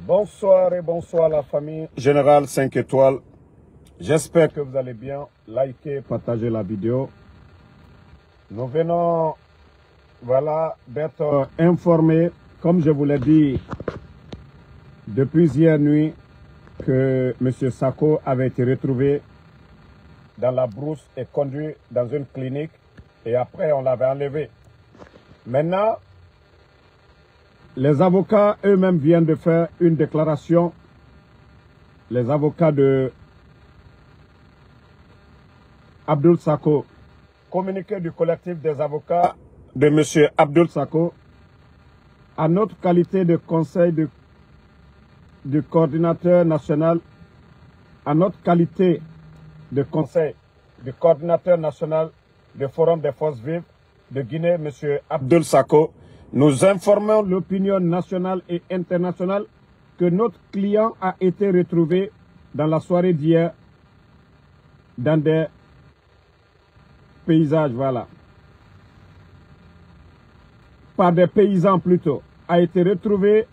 Bonsoir et bonsoir la famille Générale 5 étoiles. J'espère que vous allez bien. Likez, partagez la vidéo. Nous venons d'être informés, comme je vous l'ai dit depuis hier nuit, que M. Sako avait été retrouvé dans la brousse et conduit dans une clinique et après on l'avait enlevé. Maintenant, les avocats eux-mêmes viennent de faire une déclaration. Les avocats de Abdoul Sako, communiqué du collectif des avocats de M. Abdoul Sako, à notre qualité de conseil du coordinateur national, à notre qualité de conseil du coordinateur national du Forum des Forces Vives de Guinée, M. Abdoul Sako, nous informons l'opinion nationale et internationale que notre client a été retrouvé dans la soirée d'hier dans des paysages, par des paysans plutôt, a été retrouvé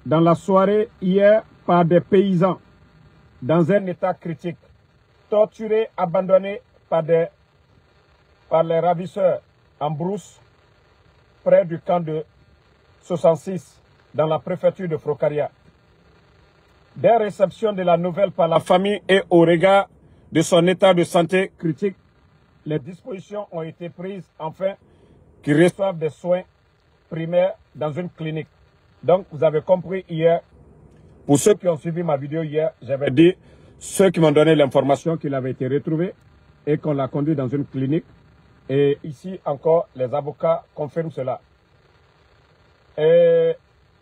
dans la soirée hier par des paysans dans un état critique, torturé, abandonné par les ravisseurs en brousse près du camp de 66 dans la préfecture de Frocaria. Dès réception de la nouvelle par la famille et au regard de son état de santé critique, les dispositions ont été prises afin qu'ils reçoivent des soins primaires dans une clinique. Donc, vous avez compris hier, pour ceux qui ont suivi ma vidéo hier, j'avais dit, ceux qui m'ont donné l'information qu'il avait été retrouvé et qu'on l'a conduit dans une clinique. Et ici encore, les avocats confirment cela. Et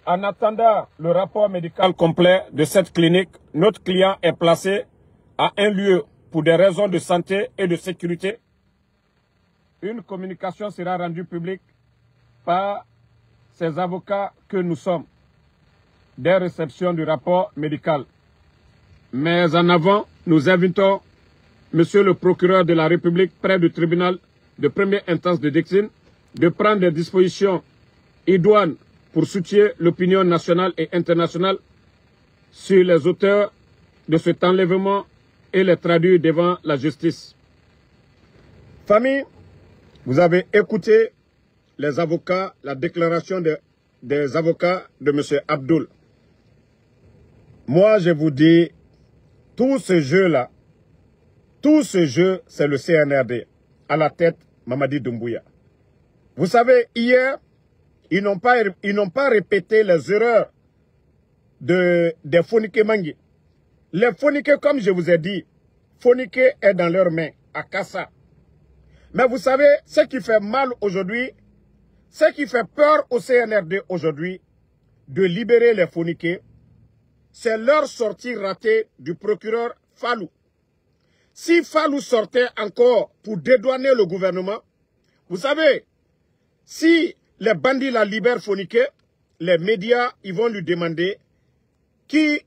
en attendant le rapport médical complet de cette clinique, notre client est placé à un lieu pour des raisons de santé et de sécurité. Une communication sera rendue publique par ces avocats que nous sommes dès réception du rapport médical. Mais en avant, nous invitons Monsieur le procureur de la République près du tribunal de première instance de Dexine de prendre des dispositions idoines pour soutenir l'opinion nationale et internationale sur les auteurs de cet enlèvement et les traduire devant la justice. Famille, vous avez écouté les avocats, la déclaration des avocats de M. Abdoul. Moi, je vous dis, tout ce jeu-là, tout ce jeu, c'est le CNRD, à la tête Mamadi Doumbouya. Vous savez, hier, ils n'ont pas répété les erreurs des Fonike Mangi. Les Fonike, comme je vous ai dit, Fonike est dans leurs mains, à Kassa. Mais vous savez, ce qui fait mal aujourd'hui, ce qui fait peur au CNRD aujourd'hui, de libérer les Fonike, c'est leur sortie ratée du procureur Fallou. Si Fallou sortait encore pour dédouaner le gouvernement, vous savez, si les bandits la libèrent Fonike, les médias, ils vont lui demander qui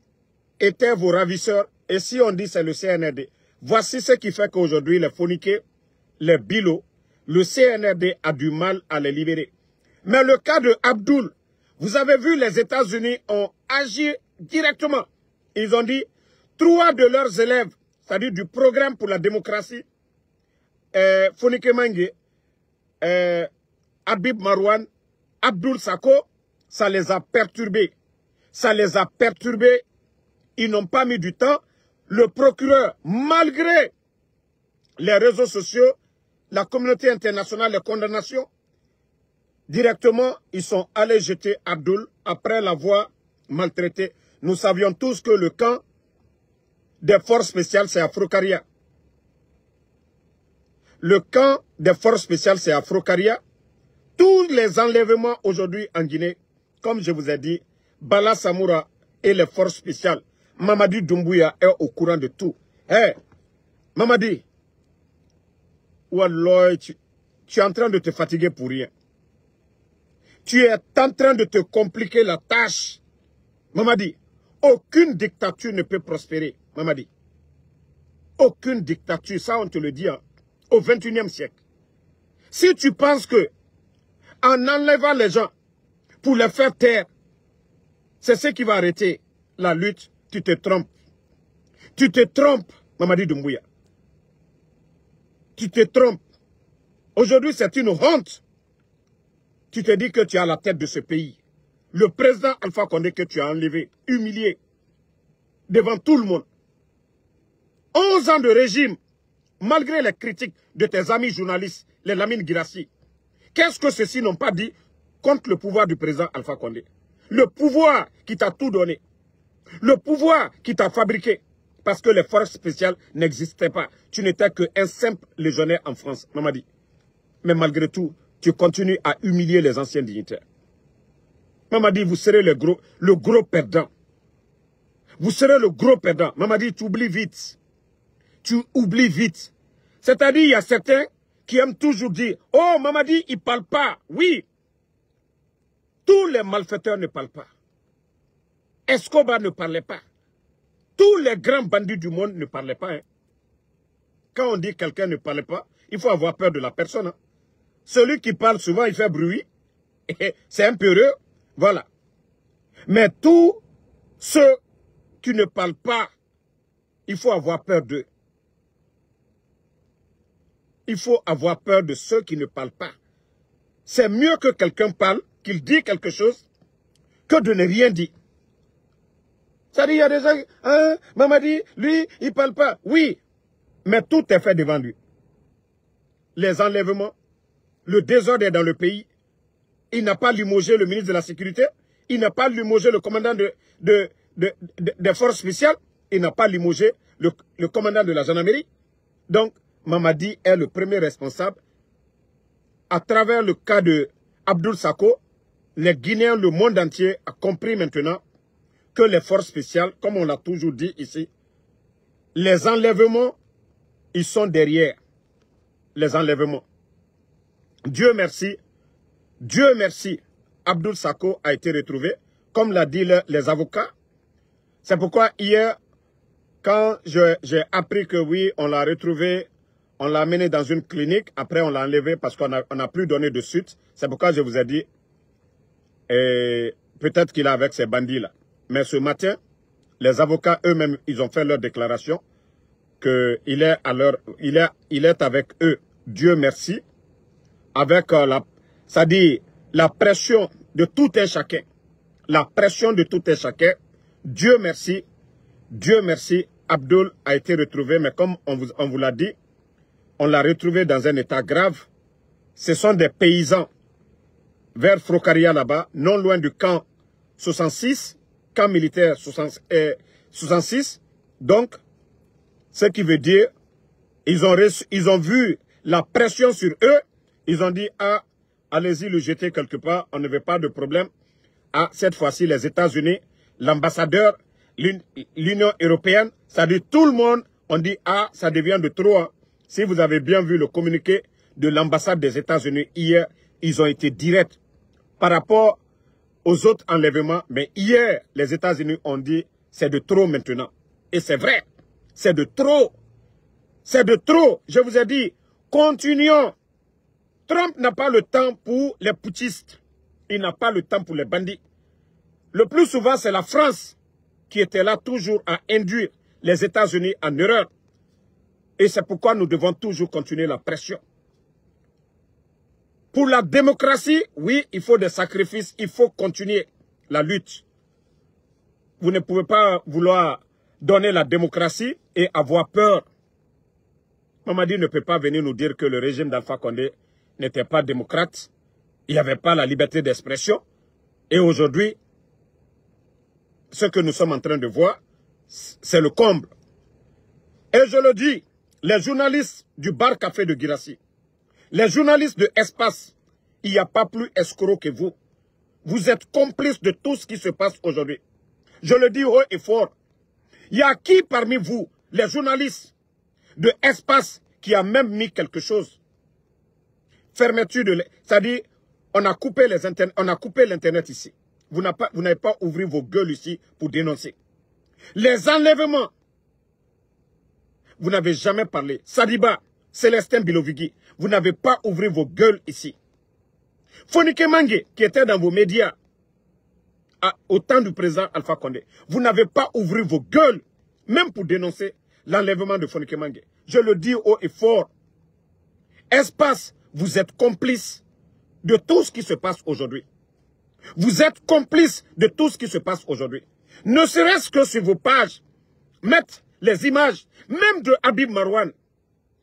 étaient vos ravisseurs. Et si on dit c'est le CNRD, voici ce qui fait qu'aujourd'hui les Fonike, les Bilo, le CNRD a du mal à les libérer. Mais le cas de Abdoul, vous avez vu, les États-Unis ont agi directement. Ils ont dit, 3 de leurs élèves, c'est-à-dire du programme pour la démocratie, Fonike Mangi, Habib Marouane, Abdoul Sako, ça les a perturbés. Ça les a perturbés. Ils n'ont pas mis du temps. Le procureur, malgré les réseaux sociaux, la communauté internationale, les condamnations, directement, ils sont allés jeter Abdoul après l'avoir maltraité. Nous savions tous que le camp des forces spéciales, c'est à Frocaria. Le camp des forces spéciales, c'est à Frocaria. Tous les enlèvements aujourd'hui en Guinée, comme je vous ai dit, Bala Samoura et les forces spéciales, Mamadi Doumbouya est au courant de tout. Hé, Mamadi, Wallah, tu es en train de te fatiguer pour rien. Tu es en train de te compliquer la tâche. Mamadi, aucune dictature ne peut prospérer. Mamadi, aucune dictature, ça on te le dit, hein, au 21e siècle. Si tu penses que en enlevant les gens pour les faire taire, c'est ce qui va arrêter la lutte. Tu te trompes. Tu te trompes, Mamadi Doumbouya. Tu te trompes. Aujourd'hui, c'est une honte. Tu te dis que tu es à la tête de ce pays. Le président Alpha Condé que tu as enlevé, humilié, devant tout le monde. 11 ans de régime, malgré les critiques de tes amis journalistes, les Lamine Guirassy. Qu'est-ce que ceux-ci n'ont pas dit contre le pouvoir du président Alpha Condé? Le pouvoir qui t'a tout donné. Le pouvoir qui t'a fabriqué. Parce que les forces spéciales n'existaient pas. Tu n'étais qu'un simple légionnaire en France, Mamadi. Mais malgré tout, tu continues à humilier les anciens dignitaires. Mamadi, vous serez le gros perdant. Vous serez le gros perdant. Mamadi, tu oublies vite. Tu oublies vite. C'est-à-dire, il y a certains qui aiment toujours dire, oh, Mamadi, il ne parle pas. Oui. Tous les malfaiteurs ne parlent pas. Escobar ne parlait pas. Tous les grands bandits du monde ne parlaient pas. Hein. Quand on dit que quelqu'un ne parlait pas, il faut avoir peur de la personne. Hein. Celui qui parle souvent, il fait bruit. C'est un peu heureux. Voilà. Mais tous ceux qui ne parlent pas, il faut avoir peur d'eux. Il faut avoir peur de ceux qui ne parlent pas. C'est mieux que quelqu'un parle, qu'il dise quelque chose, que de ne rien dire. C'est-à-dire, il y a des gens, hein, Mamadi, lui, il ne parle pas. Oui, mais tout est fait devant lui. Les enlèvements, le désordre est dans le pays. Il n'a pas limogé le ministre de la Sécurité. Il n'a pas limogé le commandant des forces spéciales. Il n'a pas limogé le commandant de la gendarmerie. Donc, Mamadi est le premier responsable. À travers le cas de Abdoul Sako, les Guinéens, le monde entier a compris maintenant que les forces spéciales, comme on l'a toujours dit ici, les enlèvements, ils sont derrière les enlèvements. Dieu merci, Abdoul Sako a été retrouvé, comme l'a dit les avocats. C'est pourquoi hier, quand j'ai appris que oui, on l'a retrouvé, on l'a amené dans une clinique, après on l'a enlevé parce qu'on n'a plus donné de suite. C'est pourquoi je vous ai dit, peut-être qu'il est avec ces bandits-là. Mais ce matin, les avocats eux-mêmes, ils ont fait leur déclaration qu'il est il est avec eux, Dieu merci, avec c'est-à-dire la pression de tout un chacun. La pression de tout un chacun. Dieu merci, Abdoul a été retrouvé, mais comme on vous l'a dit, on l'a retrouvé dans un état grave. Ce sont des paysans vers Frocaria là-bas, non loin du camp 66, camp militaire 66. Donc, ce qui veut dire, ils ont vu la pression sur eux. Ils ont dit, ah, allez-y le jeter quelque part, on ne veut pas de problème. Ah, cette fois-ci, les États-Unis, l'ambassadeur, l'Union européenne, c'est-à-dire tout le monde, on dit, ah, ça devient de trop. Hein. Si vous avez bien vu le communiqué de l'ambassade des États-Unis hier, ils ont été directs par rapport aux autres enlèvements. Mais hier, les États-Unis ont dit, c'est de trop maintenant. Et c'est vrai, c'est de trop. C'est de trop. Je vous ai dit, continuons. Trump n'a pas le temps pour les putschistes. Il n'a pas le temps pour les bandits. Le plus souvent, c'est la France qui était là toujours à induire les États-Unis en erreur. Et c'est pourquoi nous devons toujours continuer la pression. Pour la démocratie, oui, il faut des sacrifices, il faut continuer la lutte. Vous ne pouvez pas vouloir donner la démocratie et avoir peur. Mamadi ne peut pas venir nous dire que le régime d'Alpha Condé n'était pas démocrate. Il n'y avait pas la liberté d'expression. Et aujourd'hui, ce que nous sommes en train de voir, c'est le comble. Et je le dis, les journalistes du bar café de Guirassy, les journalistes de Espace, il n'y a pas plus escroc que vous. Vous êtes complices de tout ce qui se passe aujourd'hui. Je le dis haut et fort. Il y a qui parmi vous, les journalistes de Espace, qui a même mis quelque chose? Fermeture de... C'est-à-dire, on a coupé l'Internet ici. Vous n'avez pas ouvert vos gueules ici pour dénoncer. Les enlèvements, vous n'avez jamais parlé. Sadiba, Célestin Bilovigui, vous n'avez pas ouvert vos gueules ici. Fonike Mange, qui était dans vos médias, au temps du président Alpha Condé. Vous n'avez pas ouvert vos gueules, même pour dénoncer l'enlèvement de Fonikè Menguè. Je le dis haut et fort. Espace, vous êtes complice de tout ce qui se passe aujourd'hui. Vous êtes complice de tout ce qui se passe aujourd'hui. Ne serait-ce que sur vos pages, mettre les images, même de Habib Marouane.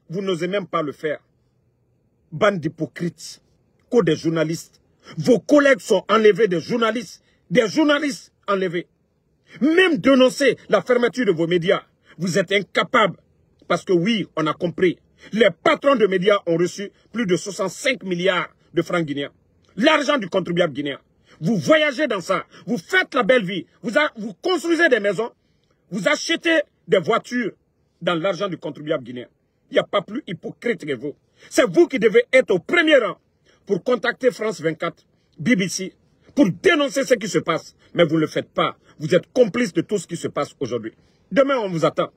Vous n'osez même pas le faire. Bande d'hypocrites, que des journalistes. Vos collègues sont enlevés, des journalistes enlevés. Même dénoncer la fermeture de vos médias, vous êtes incapables. Parce que oui, on a compris. Les patrons de médias ont reçu plus de 65 milliards de francs guinéens. L'argent du contribuable guinéen. Vous voyagez dans ça. Vous faites la belle vie. Vous construisez des maisons. Vous achetez des voitures dans l'argent du contribuable guinéen. Il n'y a pas plus hypocrite que vous. C'est vous qui devez être au premier rang pour contacter France 24, BBC, pour dénoncer ce qui se passe. Mais vous ne le faites pas. Vous êtes complice de tout ce qui se passe aujourd'hui. Demain, on vous attend.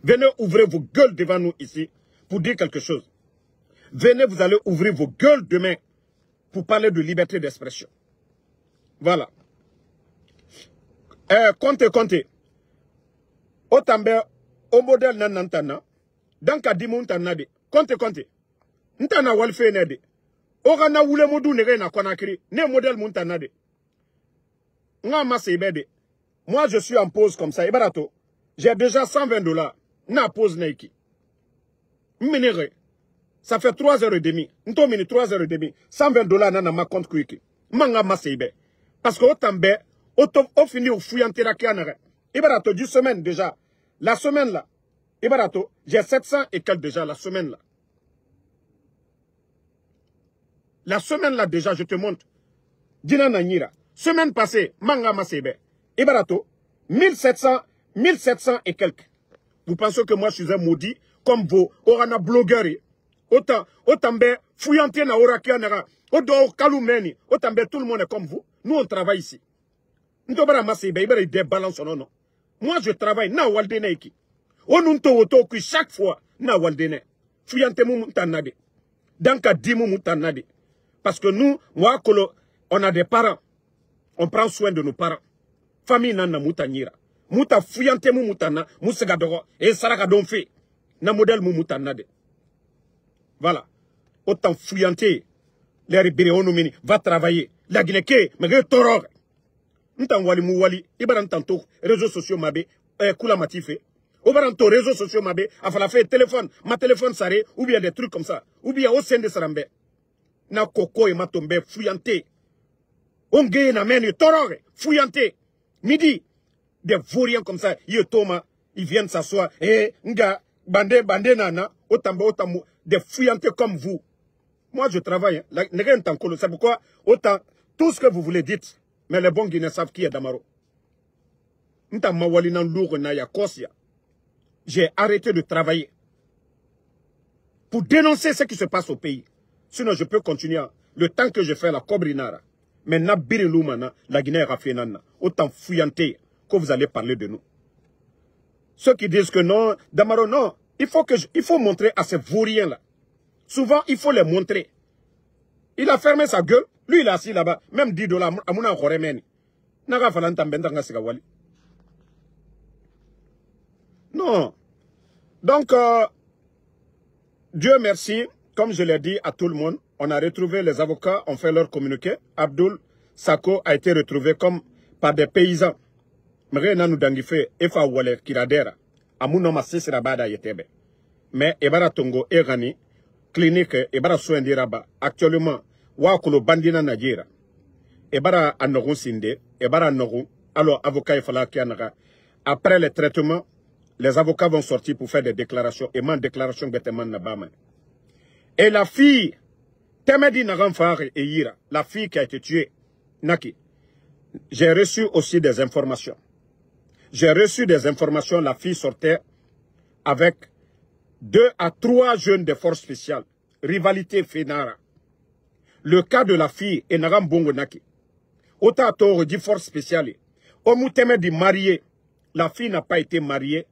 Venez ouvrir vos gueules devant nous ici pour dire quelque chose. Venez, vous allez ouvrir vos gueules demain pour parler de liberté d'expression. Voilà. Comptez. Otambe, au modèle nanantana, dans Kadimun tanade, comptez. Ntana walfe nede. Orana wule modu nere na konakri, ne modèle muntanade. Nga masebede. Moi, je suis en pause comme ça. Ibarato, j'ai déjà $120. Na pause neiki. M'énerve. Ça fait 3h30. Nto mini 3h30. $120 na ma compte kuiki. Manga masebe. Parce que otambe, au fini au fouillantera kianere. Ibarato, 10 semaines déjà. La semaine là. Ibarato, j'ai 700 et quelques déjà la semaine là. La semaine là déjà, je te montre. Dina Nanyira. Semaine passée, manga masebe. Ibarato, 1700 et quelques. Vous pensez que moi je suis un maudit comme vos orana blogueurs. Autant fouillanté na orakianera. Odo kaloumeni. Autant tout le monde est comme vous. Nous on travaille ici. Ntobara masebe, ibara débalance non. Moi je travaille na waldene iki. Onunto woto qui chaque fois na waldene. Fouillanté mou mutanade. Danka dimou mutanade. Parce que nous, moi, on a des parents. On prend soin de nos parents. Famille nana mutanyira. Muta fuyante mu mutana, musegadoro, et saraka fait. Na modèle mu mutanade. Voilà. Autant fuyante. Les ribéréonomini, va travailler. La Guinée, mais toro. Ntan wali mu wali, ibaran tanto, réseaux sociaux mabe, kula matife. Obaranto, réseaux sociaux mabe, afala fait téléphone, ma téléphone saré, ou bien des trucs comme ça. Ou bien au sein de sarambe. Na koko et ma tombe fouillanté. Onge na meni torore, fouillanté. Midi, des vauriens comme ça, ils viennent s'asseoir. Nga, bande nana, otambo, des fouillantés comme vous. Moi je travaille, c'est pourquoi, autant, tout ce que vous voulez dites, mais les bons Guinéens savent qui est Damaro. J'ai arrêté de travailler pour dénoncer ce qui se passe au pays. Sinon, je peux continuer le temps que je fais la cobrinara. Mais la Guinée raffinana. Autant fouillanté que vous allez parler de nous. Ceux qui disent que non, Damaro, non. Il faut montrer à ces vauriens-là. Souvent, il faut les montrer. Il a fermé sa gueule. Lui, il est assis là-bas. Même $10. Amuna Khoremeni. Naga falanta mbendanga sigawali. Non. Donc, Dieu merci. Comme je l'ai dit à tout le monde, on a retrouvé les avocats, ont fait leur communiqué. Abdoul Sako a été retrouvé comme par des paysans. Mais Ebara Tongo Erani, clinique Ebara soin d'Iraba, actuellement, Wakolo Bandina Nadjira, Ebara Anoron Sinde, Ebara Anoron, alors avocat Efala Kianara. Après les traitements, les avocats vont sortir pour faire des déclarations. Et man déclaration Beteman Nabama. Et la fille, Temedi Naramfare et Ira, la fille qui a été tuée, Naki, j'ai reçu aussi des informations. J'ai reçu des informations, la fille sortait avec 2 à 3 jeunes de forces spéciales. Rivalité Fenara. Le cas de la fille est Naram Bongo Naki. Ota Toro dit force spéciale. Omu Temedi marié, la fille n'a pas été mariée.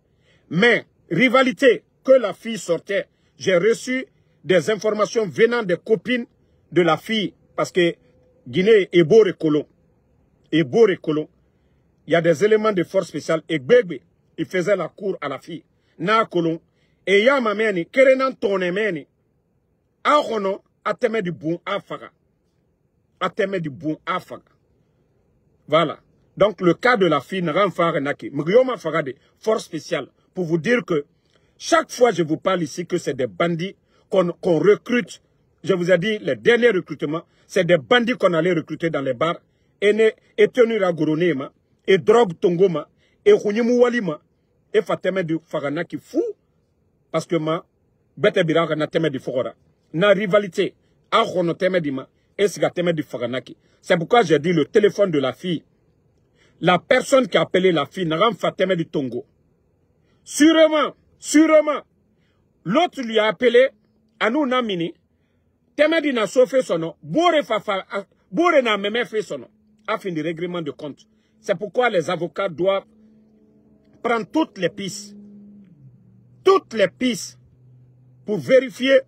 Mais, rivalité, que la fille sortait, j'ai reçu des informations venant des copines de la fille, parce que Guinée est beau et colon. et Boré Kolon, il y a des éléments de force spéciale. Et Gbegbe, il faisait la cour à la fille. Na Kolon. Et il y a ma mère, Kerenan Tonemeni. A Rono, a teme du bon Afaga. A teme du bon Afaga. Voilà. Donc le cas de la fille Naran Farenaki, Mrioma Farade, force spéciale, pour vous dire que chaque fois je vous parle ici que c'est des bandits qu'on recrute. Je vous ai dit, les derniers recrutements, c'est des bandits qu'on allait recruter dans les bars. Et tenir à Goronema, et drogue Tongoma, et Rounimu Walima, et Fateme du Faranaki fou, parce que ma, Bete Biraka na teme du Fogora. Na rivalité, a Rono teme dima, et Siga teme du Faranaki. C'est pourquoi j'ai dit le téléphone de la fille. La personne qui a appelé la fille, Naram Fateme du Tongo. Sûrement, l'autre lui a appelé, Anou Namini, Temedi na sauvé son nom, Bore na même fait son nom, afin de règlement de compte. C'est pourquoi les avocats doivent prendre toutes les pistes pour vérifier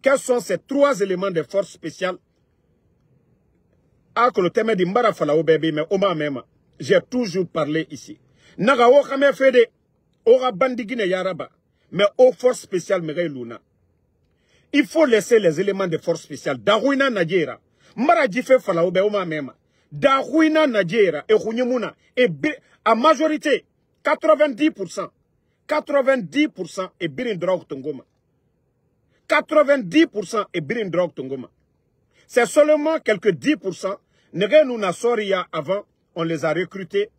quels sont ces trois éléments de force spéciale. Ah, que le thème dit Mbara Fala au bébé, mais Oma même, j'ai toujours parlé ici. Naga o kame fede, ora bandigine yaraba, mais aux forces spéciales Mire Luna. Il faut laisser les éléments de force spéciale. Darouina Nadjera. Mara Djife Falaoube Oma Mema. Darouina Nadjera et Rounyemouna. Et à majorité, 90%. 90% est Birindrog Tongoma. 90% est Birindrog Tongoma. C'est seulement quelques 10%. Negenuna Soria avant, on les a recrutés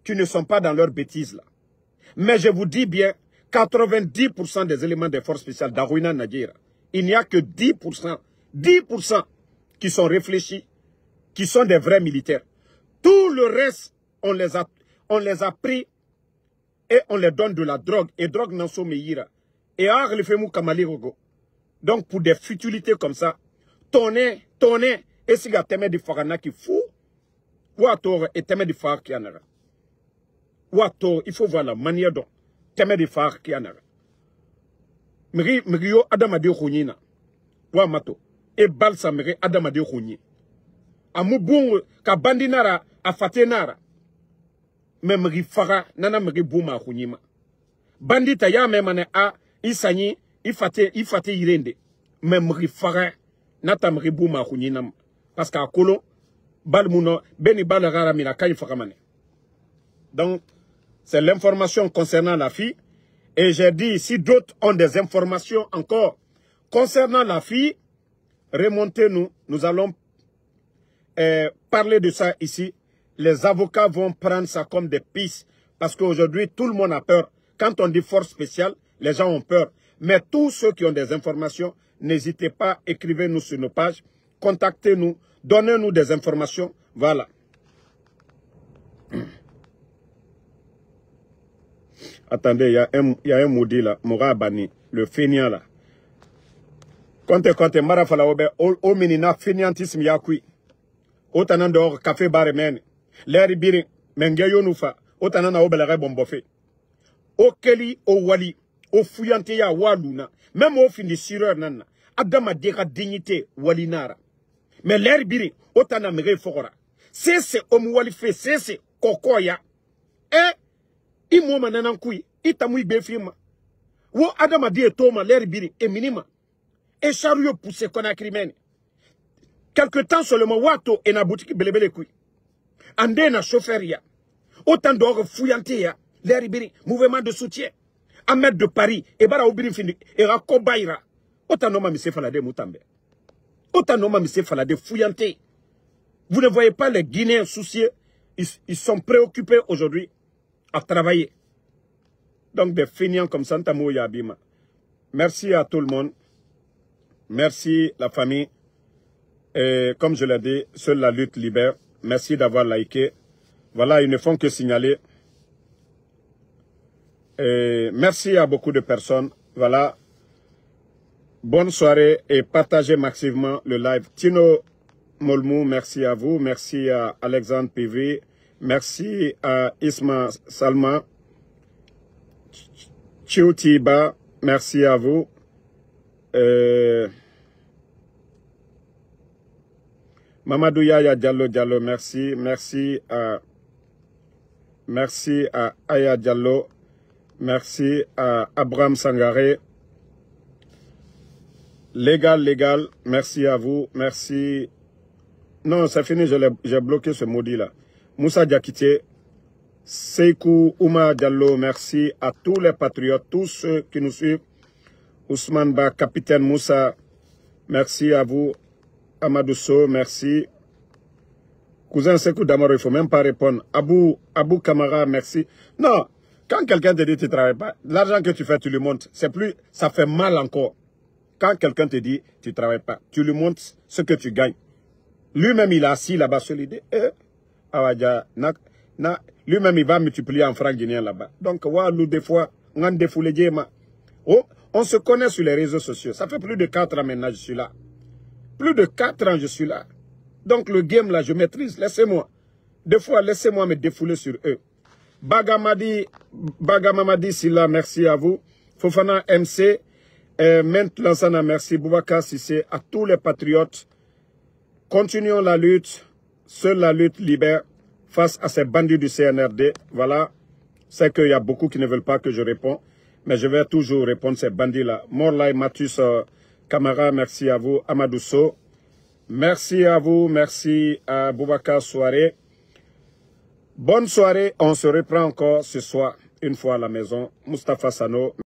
qui ne sont pas dans leurs bêtises là. Mais je vous dis bien, 90% des éléments des forces spéciales d'Arouina Nadjera, il n'y a que 10% qui sont réfléchis, qui sont des vrais militaires. Tout le reste, on les a pris et on les donne de la drogue. Et drogue Nanso Meira. Et Arlefemou Kamalirogo. Donc pour des futilités comme ça, tonner, et si teme di Farana qui fou, ou attore et teme di Far qui en a. Ou attore, il faut voir la manière dont teme di Far qui en a. Mrio Adamadi Rounina. Wa mato. Et balsa mire Adamadi Rouni. Amubung ka bandinara a fatenara. Mais mri fara nana mri bouma Rounima. Bandita ya memane a isani ifate irende. Mais mri fara nata mri bouma Rounina. Parce qu'à Kolo, balmuno beni balarara mina kay faramane. Donc, c'est l'information concernant la fille. Et j'ai dit, si d'autres ont des informations encore concernant la fille, remontez-nous. Nous allons parler de ça ici. Les avocats vont prendre ça comme des pistes. Parce qu'aujourd'hui, tout le monde a peur. Quand on dit force spéciale, les gens ont peur. Mais tous ceux qui ont des informations, n'hésitez pas, écrivez-nous sur nos pages. Contactez-nous, donnez-nous des informations. Voilà. Attendez, il y a un maudit là, Morabani, le feignant là. Quand Marafala Obe, au minina feignantisme yakui. Otanan dehors, café bar men. L'air biri, mengayo nufa. Otanan a obelere bombofe. Au Keli, au Wali, au fouillante ya Waluna. Même au fin de sireur nana. Adama dira dignité Walinara. Mais l'air biri, otanan mere fora. C'est Omuwali fait, c'est Kokoya. Et Imo mananankui, itamui befirma. Wo adama di etoma l'air biri et minima. Et chariot poussé qu'on a crimène. Quelque temps seulement, wato et na boutique belebele kui. Ande na chauffeuria. Autant d'or fouillanté ya. L'air biri, mouvement de soutien. Ahmed de Paris, et bara obiri fini, et rakobaira. Autant noma mise falade moutambe. Autant noma mise falade fouillanté. Vous ne voyez pas les Guinéens soucieux. Ils sont préoccupés aujourd'hui à travailler. Donc des feignants comme Santa Yabima. Merci à tout le monde. Merci la famille. Et comme je l'ai dit, seule la lutte libère. Merci d'avoir liké. Voilà, ils ne font que signaler. Et merci à beaucoup de personnes. Voilà. Bonne soirée et partagez massivement le live. Tino Molmou, merci à vous. Merci à Alexandre PV. Merci à Isma Salma. Chiutiba, merci à vous. Mamadou Yaya Diallo, merci. Merci à Aya Diallo. Merci à Abraham Sangaré. Légal, merci à vous. Merci. Non, c'est fini, j'ai bloqué ce maudit-là. Moussa Diakité, Seikou Ouma Diallo, merci à tous les patriotes, tous ceux qui nous suivent. Ousmane Ba, Capitaine Moussa, merci à vous. Amadou So, merci. Cousin Sekou Damaro, il ne faut même pas répondre. Abou Kamara, merci. Non, quand quelqu'un te dit que tu ne travailles pas, l'argent que tu fais, tu lui montres. C'est plus, ça fait mal encore. Quand quelqu'un te dit que tu ne travailles pas, tu lui montres ce que tu gagnes. Lui-même, il est assis là-bas sur l'idée. Lui-même, il va multiplier en francs guinéens là-bas. Donc, nous, des fois, on se connaît sur les réseaux sociaux. Ça fait plus de 4 ans maintenant, je suis là. Plus de 4 ans, je suis là. Donc, le game, là, je maîtrise. Laissez-moi. Des fois, laissez-moi me défouler sur eux. Bagamadi Silla, merci à vous. Fofana MC, Ment Lansana, merci. Boubacar Sissé, à tous les patriotes. Continuons la lutte. Seule la lutte libère face à ces bandits du CNRD. Voilà. C'est qu'il y a beaucoup qui ne veulent pas que je réponde. Mais je vais toujours répondre à ces bandits-là. Morlai Mathus Camara, merci à vous. Amadou So. Merci à vous, merci à Boubacar Soirée. Bonne soirée, on se reprend encore ce soir, une fois à la maison. Moustapha Sano.